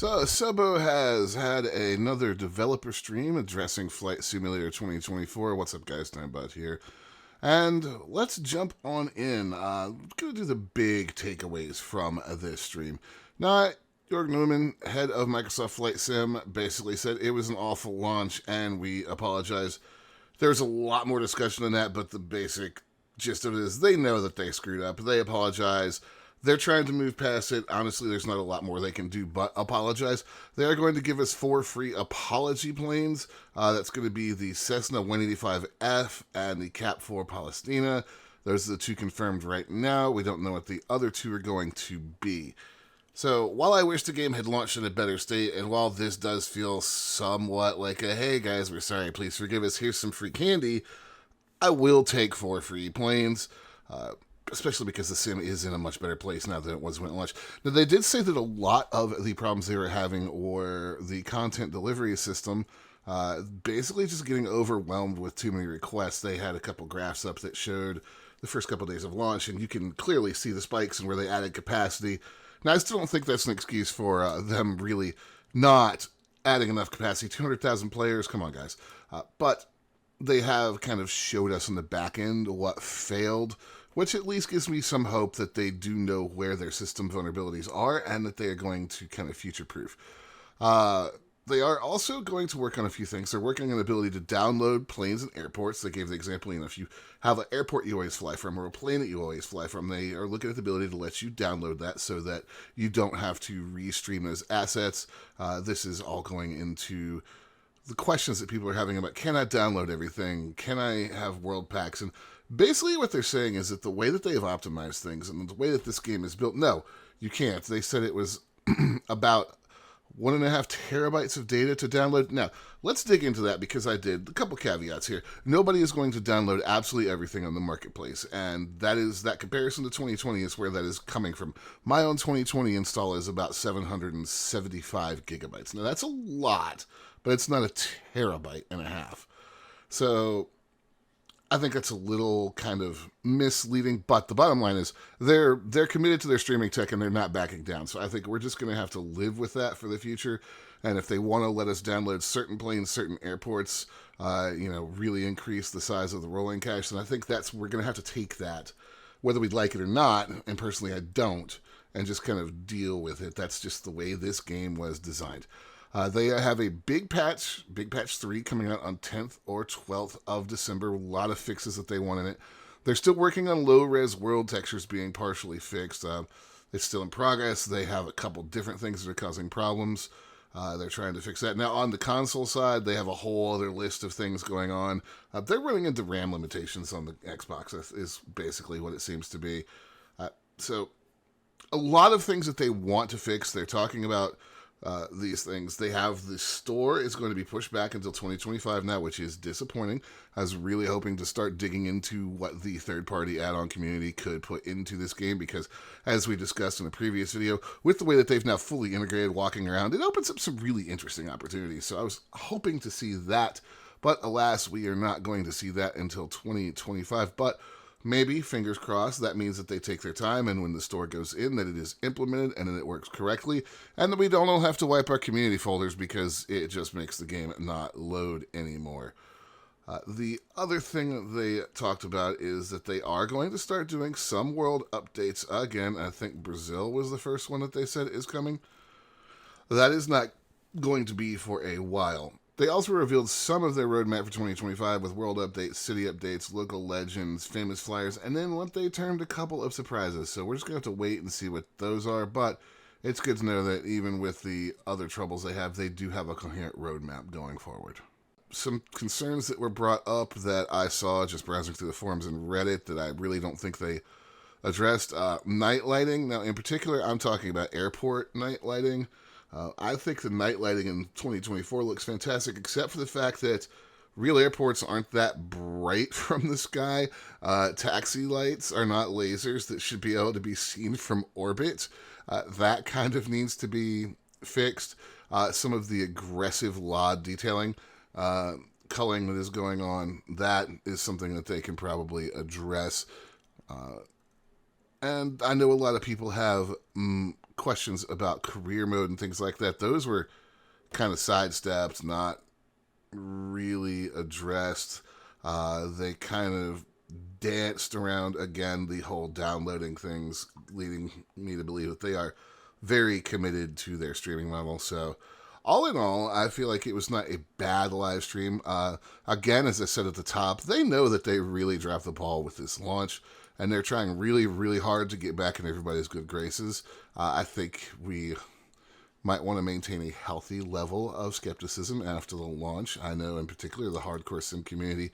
So, Asobo has had another developer stream addressing Flight Simulator 2024. What's up, guys? Timebot here. And let's jump on in. Gonna do the big takeaways from this stream. Now, Jörg Newman, head of Microsoft Flight Sim, basically said it was an awful launch and we apologize. There's a lot more discussion than that, but the basic gist of it is they know that they screwed up. They apologize. They're trying to move past it. Honestly, there's not a lot more they can do but apologize. They are going to give us 4 free apology planes. That's going to be the Cessna 185F and the Cap 4 Palestina. Those are the 2 confirmed right now. We don't know what the other 2 are going to be. So, while I wish the game had launched in a better state, and while this does feel somewhat like a, hey guys, we're sorry, please forgive us, here's some free candy, I will take 4 free planes. Especially because the sim is in a much better place now than it was when it launched. Now, they did say that a lot of the problems they were having were the content delivery system, basically just getting overwhelmed with too many requests. They had a couple graphs up that showed the first couple days of launch, and you can clearly see the spikes and where they added capacity. Now, I still don't think that's an excuse for them really not adding enough capacity. 200,000 players, come on, guys. But they have kind of showed us on the back end what failed, which at least gives me some hope that they do know where their system vulnerabilities are and that they are going to kind of future-proof. They are also going to work on a few things. They're working on the ability to download planes and airports. They gave the example, if you have an airport you always fly from or a plane that you always fly from, they are looking at the ability to let you download that so that you don't have to restream those assets. This is all going into the questions that people are having about, can I download everything? Can I have world packs? And basically what they're saying is that the way that they have optimized things and the way that this game is built, no, you can't. They said it was about 1.5 terabytes of data to download. Now, let's dig into that because I did a couple caveats here. Nobody is going to download absolutely everything on the marketplace, and that comparison to 2020 is where that is coming from. My own 2020 install is about 775 gigabytes. Now, that's a lot, but it's not a terabyte and a half. So I think that's a little kind of misleading, but the bottom line is they're committed to their streaming tech and they're not backing down. So I think we're just going to have to live with that for the future. And if they want to let us download certain planes, certain airports, really increase the size of the rolling cache, then I think we're going to have to take that, whether we like it or not. And personally, I don't, and just kind of deal with it. That's just the way this game was designed. They have a big patch 3, coming out on 10th or 12th of December. A lot of fixes that they want in it. They're still working on low-res world textures being partially fixed. It's still in progress. They have a couple different things that are causing problems. They're trying to fix that. Now, on the console side, they have a whole other list of things going on. They're running into RAM limitations on the Xbox, is basically what it seems to be. So, a lot of things that they want to fix. They're talking about these things. They have the store is going to be pushed back until 2025 now, which is disappointing. I was really hoping to start digging into what the third-party add-on community could put into this game because, as we discussed in a previous video, with the way that they've now fully integrated walking around, it opens up some really interesting opportunities. So I was hoping to see that, but alas, we are not going to see that until 2025. But maybe, fingers crossed, that means that they take their time and when the store goes in, that it is implemented and that it works correctly, and that we don't all have to wipe our community folders because it just makes the game not load anymore. The other thing they talked about is that they are going to start doing some world updates again. I think Brazil was the first one that they said is coming. That is not going to be for a while. They also revealed some of their roadmap for 2025 with world updates, city updates, local legends, famous flyers, and then what they termed a couple of surprises. So we're just going to have to wait and see what those are, but it's good to know that even with the other troubles they have, they do have a coherent roadmap going forward. Some concerns that were brought up that I saw just browsing through the forums and Reddit that I really don't think they addressed. Night lighting. Now, in particular, I'm talking about airport night lighting. I think the night lighting in 2024 looks fantastic, except for the fact that real airports aren't that bright from the sky. Taxi lights are not lasers that should be able to be seen from orbit. That kind of needs to be fixed. Some of the aggressive LOD detailing, culling that is going on, that is something that they can probably address. And I know a lot of people have questions about career mode and things like that, those were kind of sidestepped, not really addressed. They kind of danced around again the whole downloading things, leading me to believe that they are very committed to their streaming model. So, all in all, I feel like it was not a bad live stream. Again, as I said at the top, they know that they really dropped the ball with this launch, and they're trying really, really hard to get back in everybody's good graces. I think we might want to maintain a healthy level of skepticism after the launch. I know, in particular, the hardcore sim community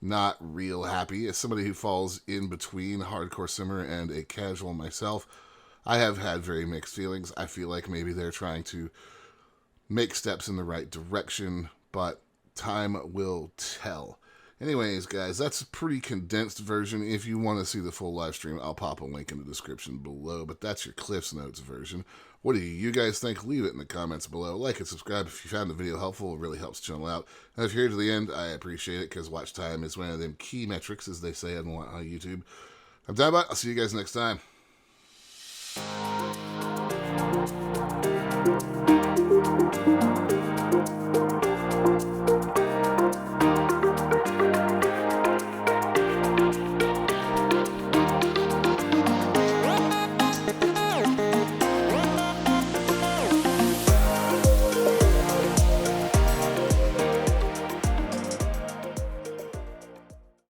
not real happy. As somebody who falls in between hardcore simmer and a casual myself, I have had very mixed feelings. I feel like maybe they're trying to make steps in the right direction, but time will tell. Anyways, guys, that's a pretty condensed version. If you want to see the full live stream, I'll pop a link in the description below, but that's your Cliff's Notes version. What do you guys think? Leave it in the comments below. Like and subscribe if you found the video helpful. It really helps the channel out. And if you're here to the end, I appreciate it, because watch time is one of them key metrics, as they say on YouTube. I'm Dinebot. I'll see you guys next time.